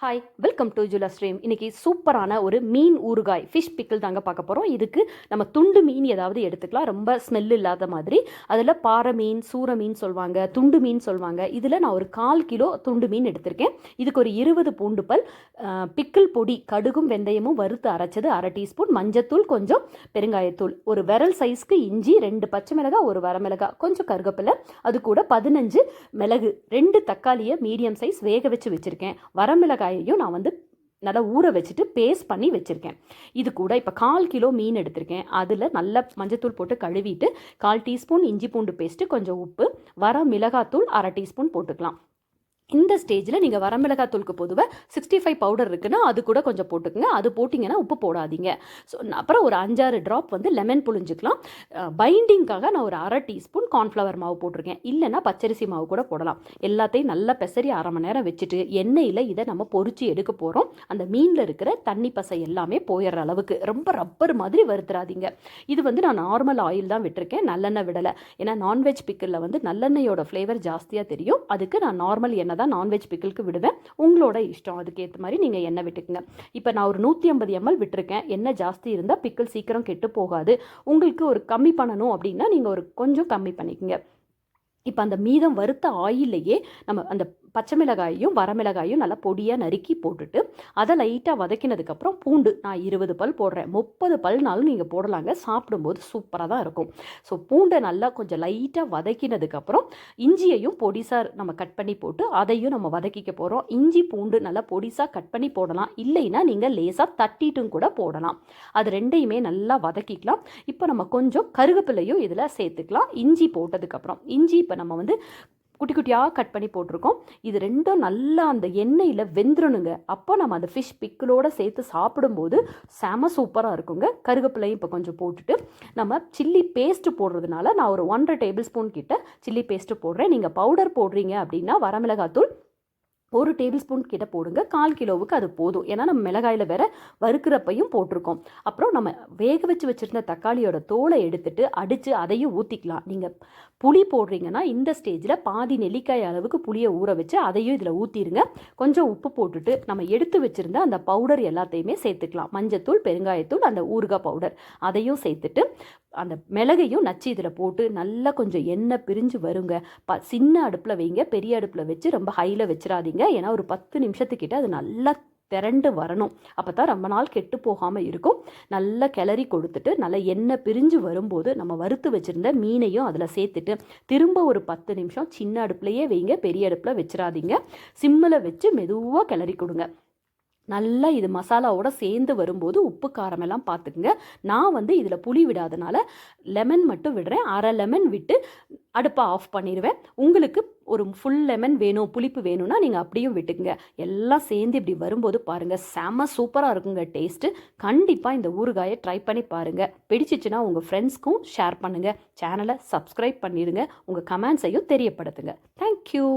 Hi, welcome to ஜூலா stream. இன்றைக்கி சூப்பரான ஒரு மீன் ஊறுகாய் ஃபிஷ் பிக்கிள் தாங்க பார்க்க போகிறோம். இதுக்கு நம்ம துண்டு மீன் ஏதாவது எடுத்துக்கலாம், ரொம்ப ஸ்மெல் இல்லாத மாதிரி. அதில் பாறை மீன், சூற மீன் சொல்லுவாங்க, துண்டு மீன் சொல்லுவாங்க. இதில் நான் ஒரு 1/4 கிலோ துண்டு மீன் எடுத்திருக்கேன். இதுக்கு ஒரு 20 பூண்டு பல், பிக்கிள் பொடி கடுகும் வெந்தயமும் வறுத்து அரைச்சது 1/2 டீஸ்பூன், மஞ்சத்தூள் கொஞ்சம், பெருங்காயத்தூள், ஒரு விரல் சைஸ்க்கு இஞ்சி, 2 பச்சை மிளகாய், ஒரு வரமிளகாய், கொஞ்சம் கருவேப்பிலை, அது கூட 15 மிளகு, 2 தக்காளியை மீடியம் சைஸ் வேக வச்சு வச்சுருக்கேன். வரமிளகாய் நான் வந்து நல்லா ஊற வச்சுட்டு பேஸ்ட் பண்ணி வச்சுருக்கேன். இது கூட இப்போ 1/4 கிலோ மீன் எடுத்திருக்கேன். அதில் நல்லா மஞ்சத்தூள் போட்டு கழுவிட்டு 1/4 டீஸ்பூன் இஞ்சி பூண்டு பேஸ்ட்டு, கொஞ்சம் உப்பு, வர மிளகாத்தூள் 1/2 டீஸ்பூன் போட்டுக்கலாம். இந்த ஸ்டேஜில் நீங்கள் வரமிளகாத்தூளுக்கு பொதுவாக 65 பவுடர் இருக்குன்னா அது கூட கொஞ்சம் போட்டுக்கோங்க. அது போட்டிங்கன்னா உப்பு போடாதீங்க. ஸோ அப்புறம் ஒரு 5-6 ட்ராப் வந்து லெமன் புழிஞ்சிக்கலாம். பைண்டிங்காக நான் ஒரு 1/2 டீஸ்பூன் கார்ன்ஃப்ளவர் மாவு போட்டிருக்கேன். இல்லைன்னா பச்சரிசி மாவு கூட போடலாம். எல்லாத்தையும் நல்லா பெசரி 1/2 மணி நேரம் வச்சுட்டு எண்ணெயில் இதை நம்ம பொரிச்சு எடுக்க போகிறோம். அந்த மீனில் இருக்கிற தண்ணி பசை எல்லாமே போயிடுற அளவுக்கு ரொம்ப ரப்பர் மாதிரி வறுத்துறாதீங்க. இது வந்து நான் நார்மல் ஆயில் தான் விட்டுருக்கேன், நல்லெண்ணெய் விடலை. ஏன்னா நான்வெஜ் பிக்கிளில் வந்து நல்லெண்ணெயோட ஃப்ளேவர் ஜாஸ்தியாக தெரியும். அதுக்கு நான் நார்மல் எண்ணெய் தான் நான்வெஜ் பிக்கிளுக்கு விடுவேன். உங்களோட இஷ்டம், அதுக்கேற்ற மாதிரி நீங்கள் எண்ணெய் விட்டுக்குங்க. இப்போ நான் ஒரு 150 ml விட்டுருக்கேன். எண்ணெய் ஜாஸ்தி இருந்தால் பிக்கிள் சீக்கிரம் கெட்டு போகாது. உங்களுக்கு ஒரு கம்மி பண்ணணும் அப்படின்னா நீங்கள் ஒரு கொஞ்சம் கம்மி பண்ணிக்கோங்க. இப்போ அந்த மீதம் வறுத்த ஆயிலையே நம்ம அந்த பச்சை மிளகாயும் வரமிளகாயும் நல்லா பொடியாக நறுக்கி போட்டுட்டு அதை லைட்டாக வதக்கினதுக்கப்புறம் பூண்டு நான் 20 பல் போடுறேன். 30 பல்னாலும் நீங்கள் போடலாங்க, சாப்பிடும்போது சூப்பராக தான் இருக்கும். ஸோ பூண்டை நல்லா கொஞ்சம் லைட்டாக வதக்கினதுக்கப்புறம் இஞ்சியையும் பொடிசாக நம்ம கட் பண்ணி போட்டு அதையும் நம்ம வதக்கிக்க போகிறோம். இஞ்சி பூண்டு நல்லா பொடிசாக கட் பண்ணி போடலாம், இல்லைன்னா நீங்கள் லேசாக தட்டிட்டும் கூட போடலாம். அது ரெண்டையுமே நல்லா வதக்கிக்கலாம். இப்போ நம்ம கொஞ்சம் கருவேப்பிலையும் இதில் சேர்த்துக்கலாம். இஞ்சி போட்டதுக்கப்புறம் இஞ்சி இப்போ நம்ம வந்து குட்டி குட்டியாக கட் பண்ணி போட்டிருக்கோம். இது ரெண்டும் நல்லா அந்த எண்ணெயில் வெந்துடணுங்க. அப்போ நம்ம அந்த ஃபிஷ் பிக்கிளோடு சேர்த்து சாப்பிடும்போது செம சூப்பராக இருக்குங்க. கருவேப்பிலையும் இப்போ கொஞ்சம் போட்டுட்டு நம்ம சில்லி பேஸ்ட்டு போடுறதுனால நான் ஒரு 1.5 டேபிள் ஸ்பூன் கிட்ட சில்லி பேஸ்ட்டு போடுறேன். நீங்கள் பவுடர் போடுறீங்க அப்படின்னா வரமிளகாத்தூள் 1 டேபிள் ஸ்பூன் கிட்ட போடுங்க. 1/4 கிலோவுக்கு அது போதும். ஏன்னா நம்ம மிளகாயில் வேற வறுக்கிறப்பையும் போட்டிருக்கோம். அப்புறம் நம்ம வேக வச்சு வச்சுருந்த தக்காளியோட தோலை எடுத்துட்டு அடித்து அதையும் ஊற்றிக்கலாம். நீங்கள் புளி போடுறீங்கன்னா இந்த ஸ்டேஜில் பாதி நெல்லிக்காய் அளவுக்கு புளியை ஊற வச்சு அதையும் இதில் ஊற்றிடுங்க. கொஞ்சம் உப்பு போட்டுட்டு நம்ம எடுத்து வச்சுருந்த அந்த பவுடர் எல்லாத்தையுமே சேர்த்துக்கலாம். மஞ்சத்தூள், பெருங்காயத்தூள், அந்த ஊறுகாய் பவுடர் அதையும் சேர்த்துட்டு அந்த மிளகையும் நச்சு இதில் போட்டு நல்லா கொஞ்சம் எண்ணெய் பிரிஞ்சு வருங்க. சின்ன அடுப்பில் வைங்க, பெரிய அடுப்பில் வச்சு ரொம்ப ஹையில் வச்சிடாதீங்க. ஏன்னா ஒரு 10 நிமிஷத்துக்கிட்ட அது நல்லா திரண்டு வரணும். அப்போ தான் ரொம்ப நாள் கெட்டு போகாமல் இருக்கும். நல்லா கிளறி கொடுத்துட்டு நல்லா எண்ணெய் பிரிஞ்சு வரும்போது நம்ம வறுத்து வச்சுருந்த மீனையும் அதில் சேர்த்துட்டு திரும்ப ஒரு 10 நிமிஷம் சின்ன அடுப்புலையே வைங்க, பெரிய அடுப்பில் வச்சிடாதீங்க. சிம்மில் வச்சு மெதுவாக கிளறி கொடுங்க. நல்லா இது மசாலாவோட சேர்ந்து வரும்போது உப்பு காரமெல்லாம் பார்த்துக்குங்க. நான் வந்து இதில் புளி விடாதனால லெமன் மட்டும் விடுறேன். 1/2 லெமன் விட்டு அடுப்பை ஆஃப் பண்ணிடுவேன். உங்களுக்கு ஒரு ஃபுல் லெமன் வேணும், புளிப்பு வேணும்னா நீங்கள் அப்படியும் விட்டுக்குங்க. எல்லாம் சேர்ந்து இப்படி வரும்போது பாருங்கள், செம சூப்பராக இருக்குங்க டேஸ்ட்டு. கண்டிப்பாக இந்த ஊறுகாயை ட்ரை பண்ணி பாருங்கள். பிடிச்சிச்சுன்னா உங்கள் ஃப்ரெண்ட்ஸ்க்கும் ஷேர் பண்ணுங்கள். சேனலை சப்ஸ்கிரைப் பண்ணிடுங்க. உங்கள் கமெண்ட்ஸையும் தெரியப்படுத்துங்க. தேங்க்யூ.